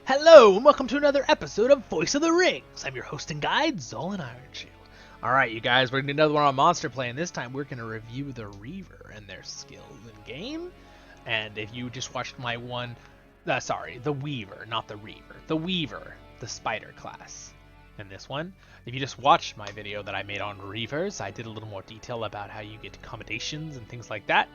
Hello, and welcome to another episode of Voice of the Rings. I'm your host and guide, Zolan Ironshield. Alright, you guys, we're going to do another one on Monster Play, and this time we're going to review the Weavor and their skills in-game. And if you just watched my one... the Weavor, not the Reaver. The Weavor, the Spider class. And this one, if you just watched my video that I made on Reavers, I did a little more detail about how you get accommodations and things like that.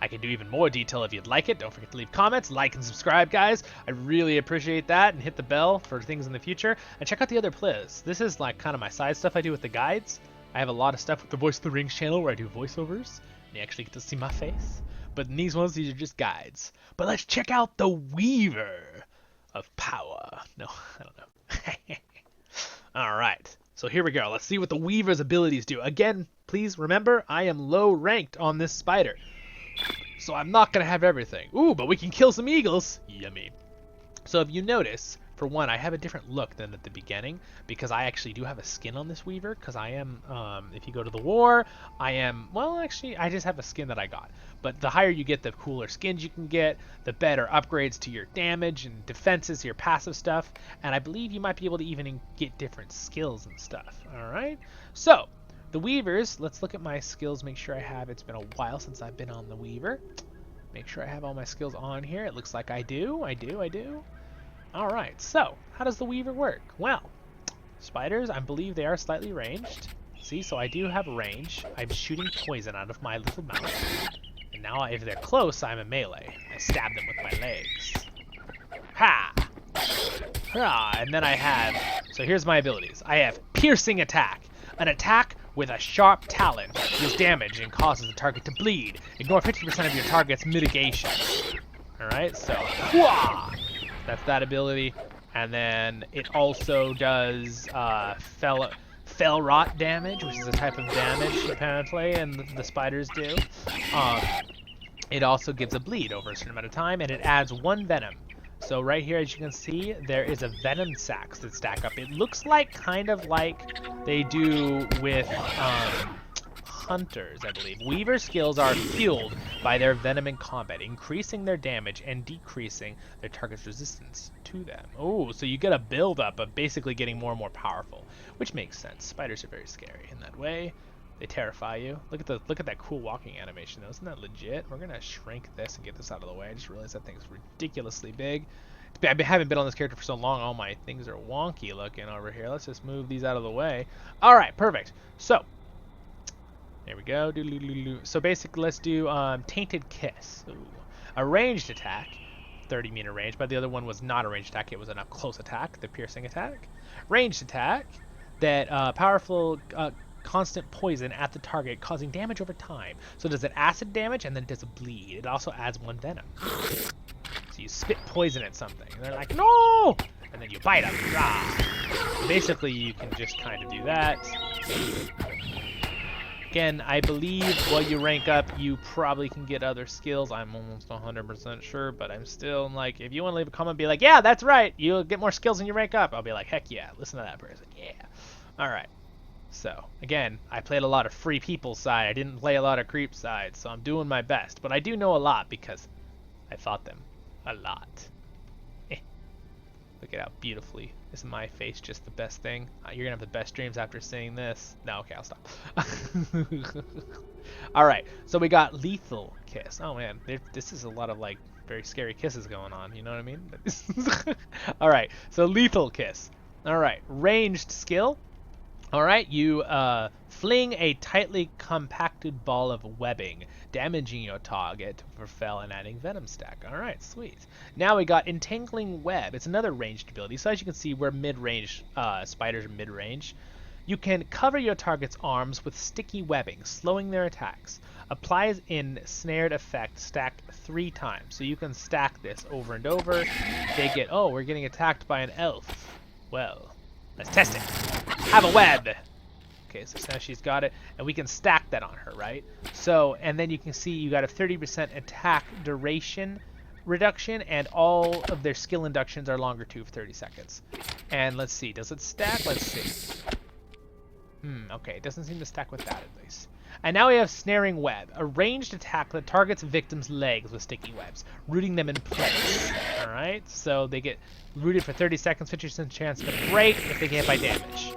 I can do even more detail if you'd like it. Don't forget to leave comments, like, and subscribe, guys. I really appreciate that, and hit the bell for things in the future. And check out the other playlists. This is like kind of my side stuff I do with the guides. I have a lot of stuff with the Voice of the Rings channel where I do voiceovers. And you actually get to see my face. But in these ones, these are just guides. But let's check out the Weavor of Power. No, I don't know. Alright, so here we go. Let's see what the Weavor's abilities do. Again, please remember, I am low ranked on this spider. So I'm not going to have everything. Ooh, but we can kill some eagles. Yummy. So if you notice, for one, I have a different look than at the beginning, because I actually do have a skin on this Weavor, because I am, if you go to the war, I am, well, actually, I just have a skin that I got. But the higher you get, the cooler skins you can get, the better upgrades to your damage and defenses, your passive stuff, and I believe you might be able to even get different skills and stuff. Alright? So, the Weavors, let's look at my skills, make sure I have, it's been a while since I've been on the Weavor. Make sure I have all my skills on here. It looks like I do. Alright, so, how does the Weavor work? Well, spiders, I believe they are slightly ranged. See, so I do have range. I'm shooting poison out of my little mouth. And now, if they're close, I'm a melee. I stab them with my legs. Ha! Hurrah! And then I have, so here's my abilities. I have piercing attack. An attack with a sharp talon deals damage and causes the target to bleed. Ignore 50% of your target's mitigation. Alright, so, whoa! That's that ability. And then it also does fell rot damage, which is a type of damage apparently, and the spiders do. It also gives a bleed over a certain amount of time, and it adds 1 venom. So right here, as you can see, there is a venom sacs that stack up. It looks like kind of like they do with hunters, I believe. Weaver skills are fueled by their venom in combat, increasing their damage and decreasing their target's resistance to them. Oh, so you get a build-up of basically getting more and more powerful, which makes sense. Spiders are very scary in that way. They terrify you. Look at that cool walking animation though. Isn't that legit? We're gonna shrink this and get this out of the way. I just realized that thing's ridiculously big. I haven't been on this character for so long. All my things are wonky looking over here. Let's just move these out of the way. All right, perfect. So there we go. So basically, let's do Tainted Kiss. Ooh. A ranged attack, 30-meter range, but the other one was not a ranged attack. It was an up-close attack, the piercing attack. Ranged attack that powerful. Constant poison at the target, causing damage over time. So does it acid damage and then does it bleed. It also adds 1 venom. So you spit poison at something, and they're like, no! And then you bite them. Ah. Basically, you can just kind of do that. Again, I believe while you rank up, you probably can get other skills. I'm almost 100% sure, but I'm still like, if you want to leave a comment, be like, yeah, that's right. You'll get more skills when you rank up. I'll be like, heck yeah, listen to that person. Yeah. All right. So, again, I played a lot of free people side. I didn't play a lot of creep side, so I'm doing my best. But I do know a lot because I fought them a lot. Look at how beautifully. Isn't my face just the best thing? You're going to have the best dreams after seeing this. No, okay, I'll stop. Alright, so we got Lethal Kiss. Oh, man, this is a lot of, like, very scary kisses going on. You know what I mean? Alright, so Lethal Kiss. Alright, ranged skill. Alright, you fling a tightly compacted ball of webbing, damaging your target for fell and adding venom stack. Alright, sweet. Now we got Entangling Web. It's another ranged ability. So as you can see, we're mid-range, spiders are mid-range. You can cover your target's arms with sticky webbing, slowing their attacks. Applies in snared effect, stacked 3 times. So you can stack this over and over. They get, oh, we're getting attacked by an elf. Well, let's test it. Have a web. Okay, so now she's got it, and we can stack that on her, right? So, and then you can see you got a 30% attack duration reduction, and all of their skill inductions are longer too, for 30 seconds. And let's see, does it stack? Let's see. Okay, it doesn't seem to stack with that at least. And now we have Snaring Web, a ranged attack that targets victims' legs with sticky webs, rooting them in place. Alright, so they get rooted for 30 seconds, 50% chance to break if they get hit by damage.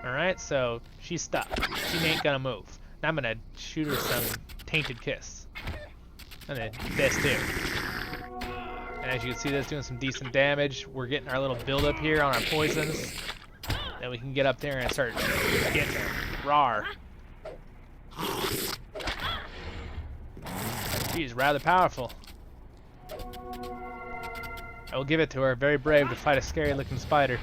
Alright, so she's stuck. She ain't gonna move. Now I'm gonna shoot her some Tainted Kiss. And then this too. And as you can see, that's doing some decent damage. We're getting our little build up here on our poisons. Then we can get up there and start getting her. Rawr. She's rather powerful. I will give it to her. Very brave to fight a scary looking spider.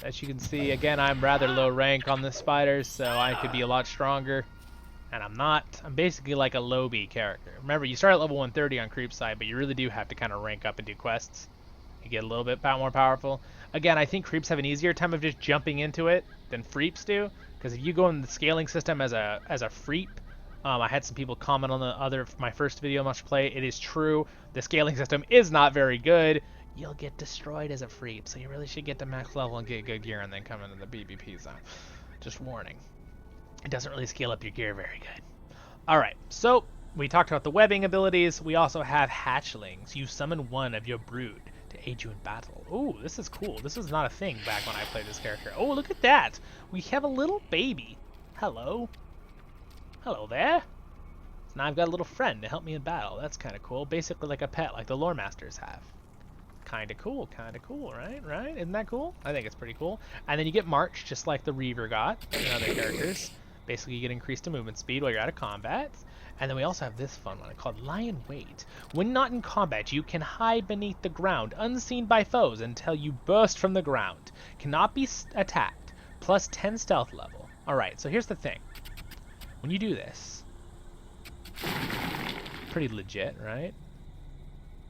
As you can see, again, I'm rather low rank on this spider, so I could be a lot stronger. And I'm not. I'm basically like a low B character. Remember, you start at level 130 on creep side, but you really do have to kind of rank up and do quests. You get a little bit more powerful. Again, I think creeps have an easier time of just jumping into it than freeps do. Because if you go in the scaling system as a freep, I had some people comment on my first video Must Play. It is true. The scaling system is not very good. You'll get destroyed as a freep, so you really should get to max level and get good gear and then come into the PvP zone. Just warning. It doesn't really scale up your gear very good. Alright, so we talked about the webbing abilities. We also have hatchlings. You summon one of your brood to aid you in battle. Oh, this is cool. This was not a thing back when I played this character. Oh, look at that. We have a little baby. Hello. Hello there. So now I've got a little friend to help me in battle. That's kind of cool. Basically like a pet, like the lore masters have. Kind of cool, right? Right? Isn't that cool? I think it's pretty cool. And then you get March, just like the Weavor got in other characters. Basically, you get increased movement speed while you're out of combat. And then we also have this fun one called Lie in Wait. When not in combat, you can hide beneath the ground, unseen by foes, until you burst from the ground. Cannot be attacked. Plus 10 stealth level. Alright, so here's the thing. When you do this, pretty legit, right?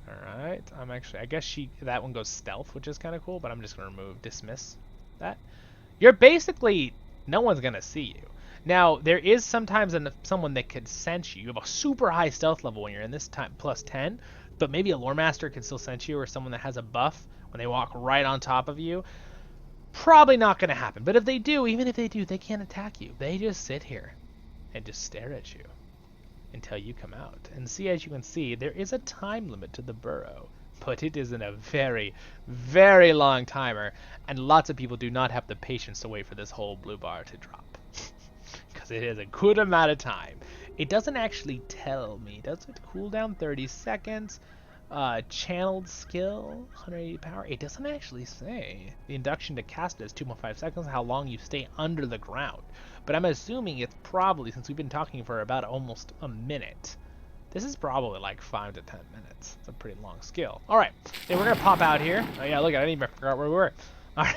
Alright, I guess that one goes stealth, which is kind of cool, but I'm just going to dismiss that. You're basically, no one's going to see you. Now, there is sometimes someone that could sense you. You have a super high stealth level when you're in this time, plus 10, but maybe a lore master can still sense you, or someone that has a buff when they walk right on top of you. Probably not going to happen, but if they do, even if they do, they can't attack you. They just sit here and just stare at you until you come out. And see, as you can see, there is a time limit to the burrow, but it isn't a very, very long timer, and lots of people do not have the patience to wait for this whole blue bar to drop, because it is a good amount of time. It doesn't actually tell me. Does it cool down 30 seconds? Channeled skill, 180 power. It doesn't actually say. The induction to cast it is 2.5 seconds, how long you stay under the ground. But I'm assuming it's probably, since we've been talking for about almost a minute, this is probably like 5 to 10 minutes. It's a pretty long skill. Alright, then we're going to pop out here. Oh yeah, look, I didn't even forget where we were. Alright.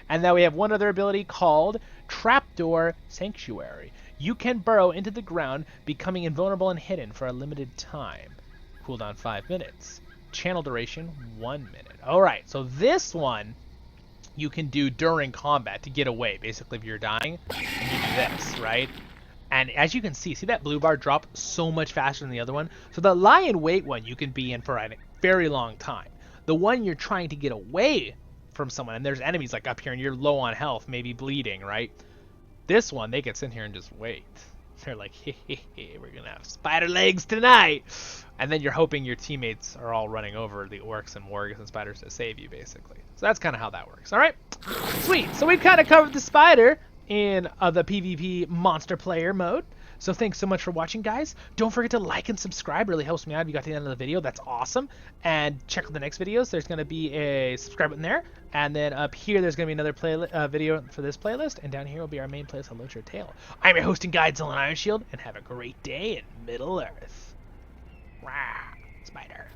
And now we have one other ability called Trapdoor Sanctuary. You can burrow into the ground, becoming invulnerable and hidden for a limited time. Cooldown 5 minutes. Channel duration 1 minute. Alright, so this one you can do during combat to get away. Basically, if you're dying, and you do this, right? And as you can see that blue bar drop so much faster than the other one? So the lie in wait one you can be in for a very long time. The one you're trying to get away from someone, and there's enemies like up here and you're low on health, maybe bleeding, right? This one, they can sit here and just wait. They're like, hey, we're gonna have spider legs tonight. And then you're hoping your teammates are all running over the orcs and wargs and spiders to save you, basically. So that's kind of how that works. All right, sweet. So we've kind of covered the spider in the PvP monster player mode. So thanks so much for watching, guys. Don't forget to like and subscribe. Really helps me out if you got to the end of the video. That's awesome. And check out the next videos. There's going to be a subscribe button there. And then up here, there's going to be another video for this playlist. And down here will be our main playlist of LOTRO Tale. I'm your hosting guide, Zolin Ironshield, and have a great day in Middle Earth. Rah, spider.